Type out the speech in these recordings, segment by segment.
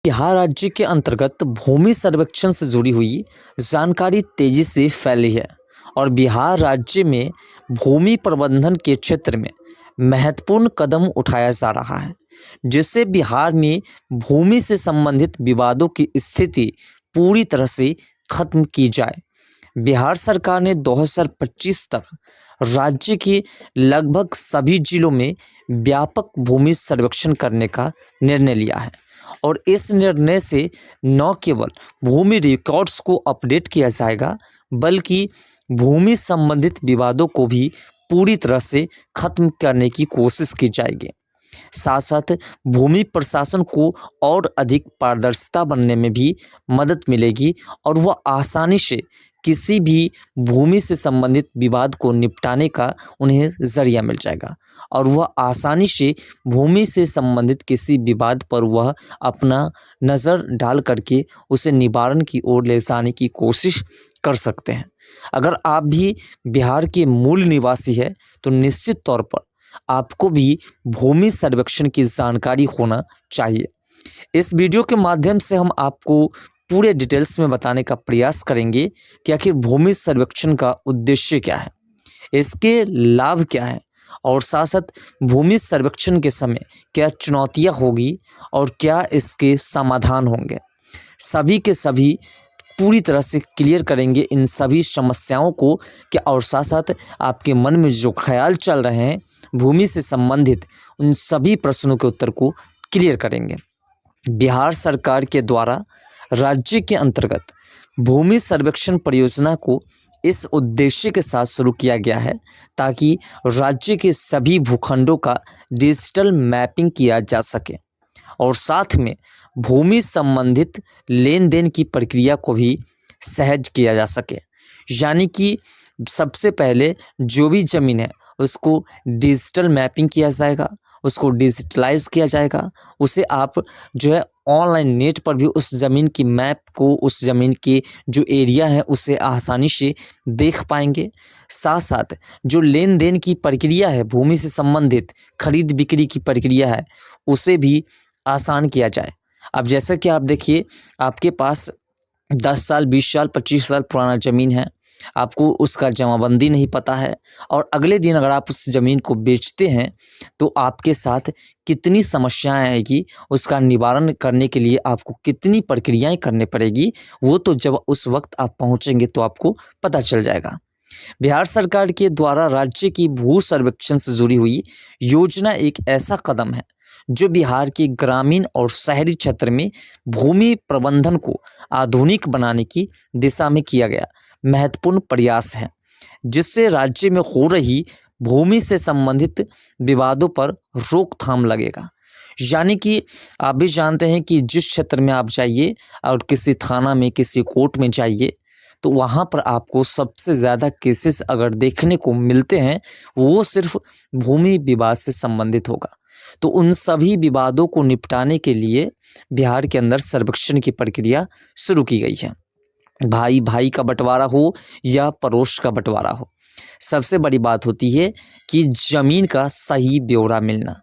बिहार राज्य के अंतर्गत भूमि सर्वेक्षण से जुड़ी हुई जानकारी तेजी से फैली है और बिहार राज्य में भूमि प्रबंधन के क्षेत्र में महत्वपूर्ण कदम उठाया जा रहा है, जिससे बिहार में भूमि से संबंधित विवादों की स्थिति पूरी तरह से खत्म की जाए। बिहार सरकार ने 2025 तक राज्य के लगभग सभी जिलों में व्यापक भूमि सर्वेक्षण करने का निर्णय लिया है और इस निर्णय से न केवल भूमि रिकॉर्ड्स को अपडेट किया जाएगा, बल्कि भूमि संबंधित विवादों को भी पूरी तरह से खत्म करने की कोशिश की जाएगी। साथ साथ भूमि प्रशासन को और अधिक पारदर्शिता बनने में भी मदद मिलेगी और वह आसानी से किसी भी भूमि से संबंधित विवाद को निपटाने का उन्हें जरिया मिल जाएगा और वह आसानी से भूमि से संबंधित किसी विवाद पर वह अपना नज़र डाल करके उसे निवारण की ओर ले जाने की कोशिश कर सकते हैं। अगर आप भी बिहार के मूल निवासी है तो निश्चित तौर पर आपको भी भूमि सर्वेक्षण की जानकारी होना चाहिए। इस वीडियो के माध्यम से हम आपको पूरे डिटेल्स में बताने का प्रयास करेंगे कि आखिर भूमि सर्वेक्षण का उद्देश्य क्या है, इसके लाभ क्या है और साथ साथ भूमि सर्वेक्षण के समय क्या चुनौतियां होगी और क्या इसके समाधान होंगे। सभी के सभी पूरी तरह से क्लियर करेंगे इन सभी समस्याओं को कि और साथ साथ आपके मन में जो ख्याल चल रहे हैं भूमि से संबंधित उन सभी प्रश्नों के उत्तर को क्लियर करेंगे। बिहार सरकार के द्वारा राज्य के अंतर्गत भूमि सर्वेक्षण परियोजना को इस उद्देश्य के साथ शुरू किया गया है ताकि राज्य के सभी भूखंडों का डिजिटल मैपिंग किया जा सके और साथ में भूमि संबंधित लेन देन की प्रक्रिया को भी सहज किया जा सके। यानी कि सबसे पहले जो भी ज़मीन है उसको डिजिटल मैपिंग किया जाएगा, उसको डिजिटलाइज किया जाएगा, उसे आप जो है ऑनलाइन नेट पर भी उस ज़मीन की मैप को, उस ज़मीन के जो एरिया है उसे आसानी से देख पाएंगे। साथ साथ जो लेन देन की प्रक्रिया है, भूमि से संबंधित खरीद बिक्री की प्रक्रिया है, उसे भी आसान किया जाए। अब जैसा कि आप देखिए, आपके पास 10 साल 20 साल 25 साल पुराना ज़मीन है, आपको उसका जमाबंदी नहीं पता है और अगले दिन अगर आप उस ज़मीन को बेचते हैं तो आपके साथ कितनी समस्याएं आएगी, उसका निवारण करने के लिए आपको कितनी प्रक्रियाएं करनी पड़ेगी, वो तो जब उस वक्त आप पहुंचेंगे तो आपको पता चल जाएगा। बिहार सरकार के द्वारा राज्य की भू सर्वेक्षण से जुड़ी हुई योजना एक ऐसा कदम है जो बिहार के ग्रामीण और शहरी क्षेत्र में भूमि प्रबंधन को आधुनिक बनाने की दिशा में किया गया महत्वपूर्ण प्रयास है, जिससे राज्य में हो रही भूमि से संबंधित विवादों पर रोकथाम लगेगा। यानी कि आप भी जानते हैं कि जिस क्षेत्र में आप जाइए और किसी थाना में, किसी कोर्ट में जाइए तो वहाँ पर आपको सबसे ज़्यादा केसेस अगर देखने को मिलते हैं वो सिर्फ भूमि विवाद से संबंधित होगा। तो उन सभी विवादों को निपटाने के लिए बिहार के अंदर सर्वेक्षण की प्रक्रिया शुरू की गई है। भाई भाई का बंटवारा हो या पड़ोस का बंटवारा हो, सबसे बड़ी बात होती है कि ज़मीन का सही ब्यौरा मिलना।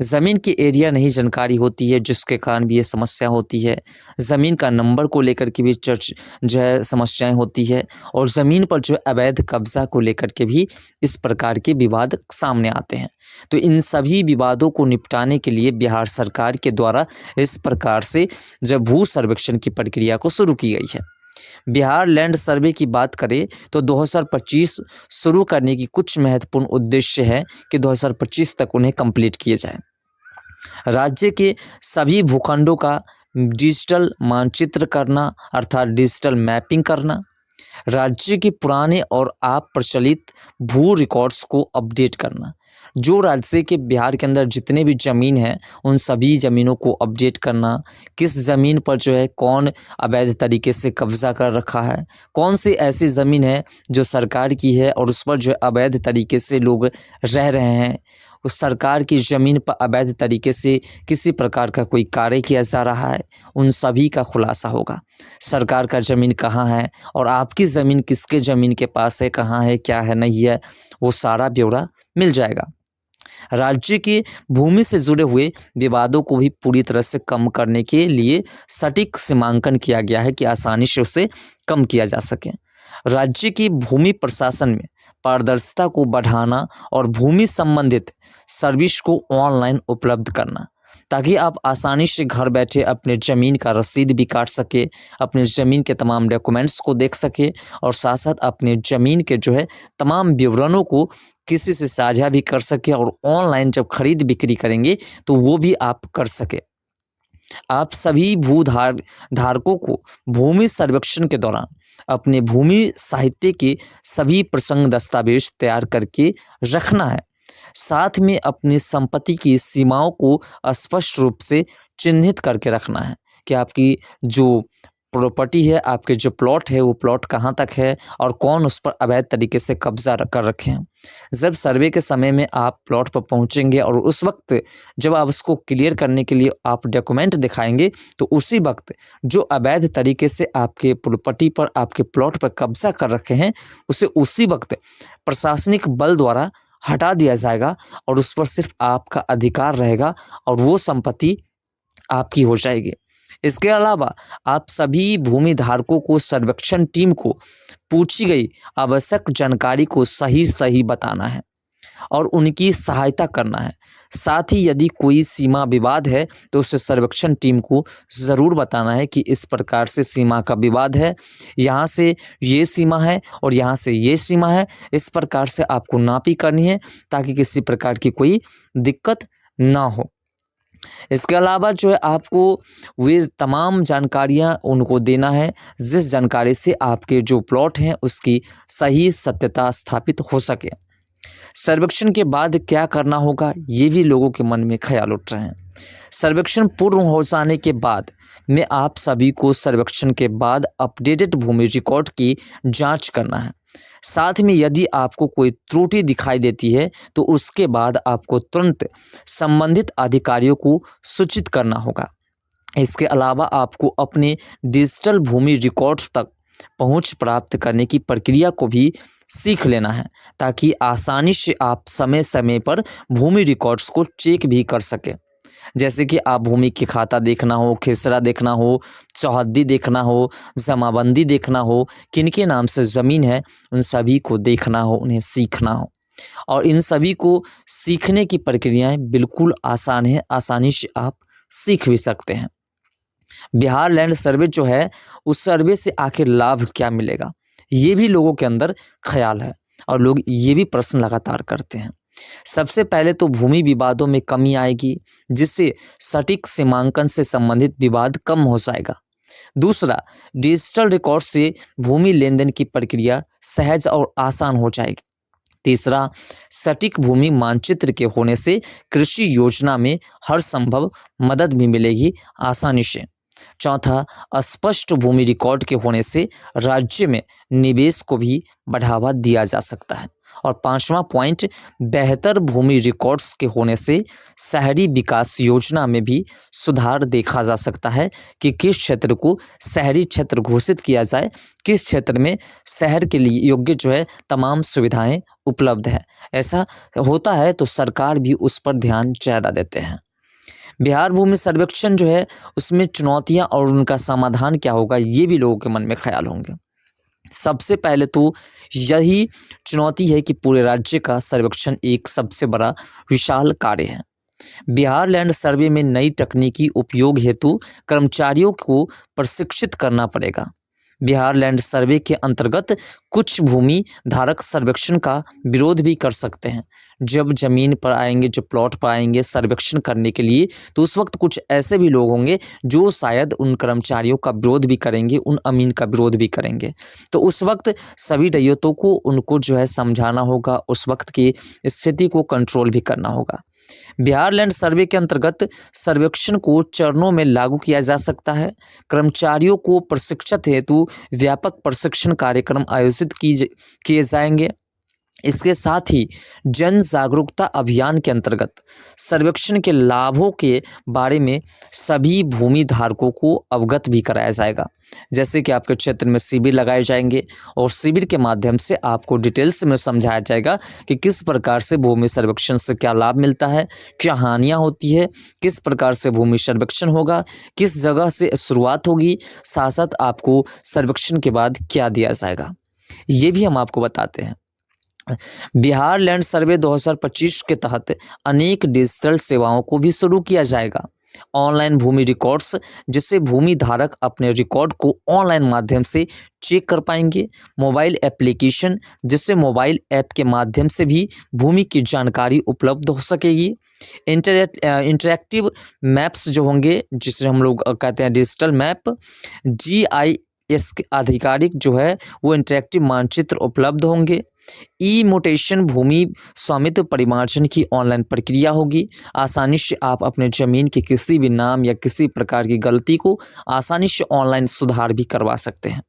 ज़मीन की एरिया नहीं जानकारी होती है, जिसके कारण भी ये समस्या होती है। ज़मीन का नंबर को लेकर के भी जो है समस्याएं होती है और ज़मीन पर जो अवैध कब्जा को लेकर के भी इस प्रकार के विवाद सामने आते हैं। तो इन सभी विवादों को निपटाने के लिए बिहार सरकार के द्वारा इस प्रकार से जो भू सर्वेक्षण की प्रक्रिया को शुरू की गई है। बिहार लैंड सर्वे की बात करें तो 2025 शुरू करने की कुछ महत्वपूर्ण उद्देश्य है कि 2025 तक उन्हें कंप्लीट किए जाएं। राज्य के सभी भूखंडों का डिजिटल मानचित्र करना अर्थात डिजिटल मैपिंग करना, राज्य के पुराने और आप प्रचलित भू रिकॉर्ड्स को अपडेट करना। जो राज्य के बिहार के अंदर जितने भी ज़मीन है उन सभी ज़मीनों को अपडेट करना, किस ज़मीन पर जो है कौन अवैध तरीके से कब्जा कर रखा है, कौन सी ऐसी ज़मीन है जो सरकार की है और उस पर जो है अवैध तरीके से लोग रह रहे हैं, उस सरकार की ज़मीन पर अवैध तरीके से किसी प्रकार का कोई कार्य किया जा रहा है, उन सभी का खुलासा होगा। सरकार का ज़मीन कहाँ है और आपकी ज़मीन किसके ज़मीन के पास है, कहाँ है, क्या है, नहीं है, वो सारा ब्यौरा मिल जाएगा। राज्य के भूमि से जुड़े हुए विवादों को भी पूरी तरह से कम करने के लिए सटीक सीमांकन किया गया है कि आसानी से उसे कम किया जा सके। राज्य की भूमि प्रशासन में पारदर्शिता को बढ़ाना और भूमि संबंधित सर्विस को ऑनलाइन उपलब्ध करना, ताकि आप आसानी से घर बैठे अपने ज़मीन का रसीद भी काट सके, अपने ज़मीन के तमाम डॉक्यूमेंट्स को देख सके और साथ साथ अपने ज़मीन के जो है तमाम विवरणों को किसी से साझा भी कर सके और ऑनलाइन जब खरीद बिक्री करेंगे तो वो भी आप कर सके। आप सभी धारकों को भूमि सर्वेक्षण के दौरान अपने भूमि साहित्य के सभी प्रसंग दस्तावेज तैयार करके रखना है। साथ में अपनी संपत्ति की सीमाओं को स्पष्ट रूप से चिन्हित करके रखना है कि आपकी जो प्रॉपर्टी है, आपके जो प्लॉट है, वो प्लॉट कहाँ तक है और कौन उस पर अवैध तरीके से कब्जा कर रखे हैं। जब सर्वे के समय में आप प्लॉट पर पहुंचेंगे और उस वक्त जब आप उसको क्लियर करने के लिए आप डॉक्यूमेंट दिखाएंगे, तो उसी वक्त जो अवैध तरीके से आपके प्रॉपर्टी पर, आपके प्लॉट पर कब्जा कर रखे हैं, उसे उसी वक्त प्रशासनिक बल द्वारा हटा दिया जाएगा और उस पर सिर्फ आपका अधिकार रहेगा और वो संपत्ति आपकी हो जाएगी। इसके अलावा आप सभी भूमि धारकों को सर्वेक्षण टीम को पूछी गई आवश्यक जानकारी को सही बताना है और उनकी सहायता करना है। साथ ही यदि कोई सीमा विवाद है तो उसे सर्वेक्षण टीम को ज़रूर बताना है कि इस प्रकार से सीमा का विवाद है, यहाँ से ये सीमा है और यहाँ से ये सीमा है, इस प्रकार से आपको नापी करनी है ताकि किसी प्रकार की कोई दिक्कत ना हो। इसके अलावा जो है आपको वे तमाम जानकारियाँ उनको देना है जिस जानकारी से आपके जो प्लॉट हैं उसकी सही सत्यता स्थापित हो सके। सर्वेक्षण के बाद क्या करना होगा, ये भी लोगों के मन में ख्याल उठ रहे हैं। सर्वेक्षण पूर्ण हो जाने के बाद में आप सभी को सर्वेक्षण के बाद अपडेटेड भूमि रिकॉर्ड की जांच करना है। साथ में यदि आपको कोई त्रुटि दिखाई देती है तो उसके बाद आपको तुरंत संबंधित अधिकारियों को सूचित करना होगा। इसके अलावा आपको अपने डिजिटल भूमि रिकॉर्ड्स तक पहुंच प्राप्त करने की प्रक्रिया को भी सीख लेना है ताकि आसानी से आप समय समय पर भूमि रिकॉर्ड्स को चेक भी कर सकें। जैसे कि आप भूमि की खाता देखना हो, खेसरा देखना हो, चौहद्दी देखना हो, जमाबंदी देखना हो, किनके नाम से ज़मीन है उन सभी को देखना हो, उन्हें सीखना हो। और इन सभी को सीखने की प्रक्रियाएं बिल्कुल आसान है, आसानी से आप सीख भी सकते हैं। बिहार लैंड सर्वे जो है उस सर्वे से आखिर लाभ क्या मिलेगा, ये भी लोगों के अंदर ख्याल है और लोग ये भी प्रश्न लगातार करते हैं। सबसे पहले तो भूमि विवादों में कमी आएगी जिससे सटीक सीमांकन से संबंधित विवाद कम हो जाएगा। दूसरा, डिजिटल रिकॉर्ड से भूमि लेन देन की प्रक्रिया सहज और आसान हो जाएगी। तीसरा, सटीक भूमि मानचित्र के होने से कृषि योजना में हर संभव मदद भी मिलेगी आसानी से। चौथा, स्पष्ट भूमि रिकॉर्ड के होने से राज्य में निवेश को भी बढ़ावा दिया जा सकता है। और पांचवा पॉइंट, बेहतर भूमि रिकॉर्ड्स के होने से शहरी विकास योजना में भी सुधार देखा जा सकता है कि किस क्षेत्र को शहरी क्षेत्र घोषित किया जाए, किस क्षेत्र में शहर के लिए योग्य जो है तमाम सुविधाएं उपलब्ध है। ऐसा होता है तो सरकार भी उस पर ध्यान ज़्यादा देते हैं। बिहार भूमि सर्वेक्षण जो है उसमें चुनौतियां और उनका समाधान क्या होगा, ये भी लोगों के मन में ख्याल होंगे। सबसे पहले तो यही चुनौती है कि पूरे राज्य का सर्वेक्षण एक सबसे बड़ा विशाल कार्य है। बिहार लैंड सर्वे में नई तकनीकी उपयोग हेतु कर्मचारियों को प्रशिक्षित करना पड़ेगा। बिहार लैंड सर्वे के अंतर्गत कुछ भूमि धारक सर्वेक्षण का विरोध भी कर सकते हैं। जब जमीन पर आएंगे, जो प्लॉट पर आएंगे सर्वेक्षण करने के लिए, तो उस वक्त कुछ ऐसे भी लोग होंगे जो शायद उन कर्मचारियों का विरोध भी करेंगे, उन अमीन का विरोध भी करेंगे। तो उस वक्त सभी रैयतों को उनको जो है समझाना होगा, उस वक्त की स्थिति को कंट्रोल भी करना होगा। बिहार लैंड सर्वे के अंतर्गत सर्वेक्षण को चरणों में लागू किया जा सकता है। कर्मचारियों को प्रशिक्षित हेतु व्यापक प्रशिक्षण कार्यक्रम आयोजित किए जाएंगे। इसके साथ ही जन जागरूकता अभियान के अंतर्गत सर्वेक्षण के लाभों के बारे में सभी भूमि धारकों को अवगत भी कराया जाएगा। जैसे कि आपके क्षेत्र में शिविर लगाए जाएंगे और शिविर के माध्यम से आपको डिटेल्स में समझाया जाएगा कि किस प्रकार से भूमि सर्वेक्षण से क्या लाभ मिलता है, क्या हानियां होती है, किस प्रकार से भूमि सर्वेक्षण होगा, किस जगह से शुरुआत होगी, साथ साथ आपको सर्वेक्षण के बाद क्या दिया जाएगा, ये भी हम आपको बताते हैं। बिहार लैंड सर्वे 2025 के तहत अनेक डिजिटल सेवाओं को भी शुरू किया जाएगा। ऑनलाइन भूमि रिकॉर्ड्स, जिससे भूमि धारक अपने रिकॉर्ड को ऑनलाइन माध्यम से चेक कर पाएंगे। मोबाइल एप्लीकेशन, जिससे मोबाइल ऐप के माध्यम से भी भूमि की जानकारी उपलब्ध हो सकेगी। इंटरैक्टिव मैप्स जो होंगे, जिसे हम लोग कहते हैं डिजिटल मैप। GIS के आधिकारिक जो है वो इंटरैक्टिव मानचित्र उपलब्ध होंगे। ई मोटेशन, भूमि स्वामित्व परिमार्जन की ऑनलाइन प्रक्रिया होगी। आसानी से आप अपने ज़मीन के किसी भी नाम या किसी प्रकार की गलती को आसानी से ऑनलाइन सुधार भी करवा सकते हैं।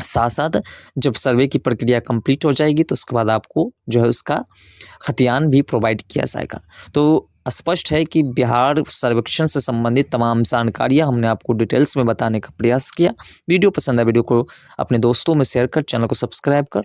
साथ साथ जब सर्वे की प्रक्रिया कंप्लीट हो जाएगी तो उसके बाद आपको जो है उसका खतियान भी प्रोवाइड किया जाएगा। तो स्पष्ट है कि बिहार सर्वेक्षण से संबंधित तमाम जानकारियाँ हमने आपको डिटेल्स में बताने का प्रयास किया। वीडियो पसंद है, वीडियो को अपने दोस्तों में शेयर कर, चैनल को सब्सक्राइब कर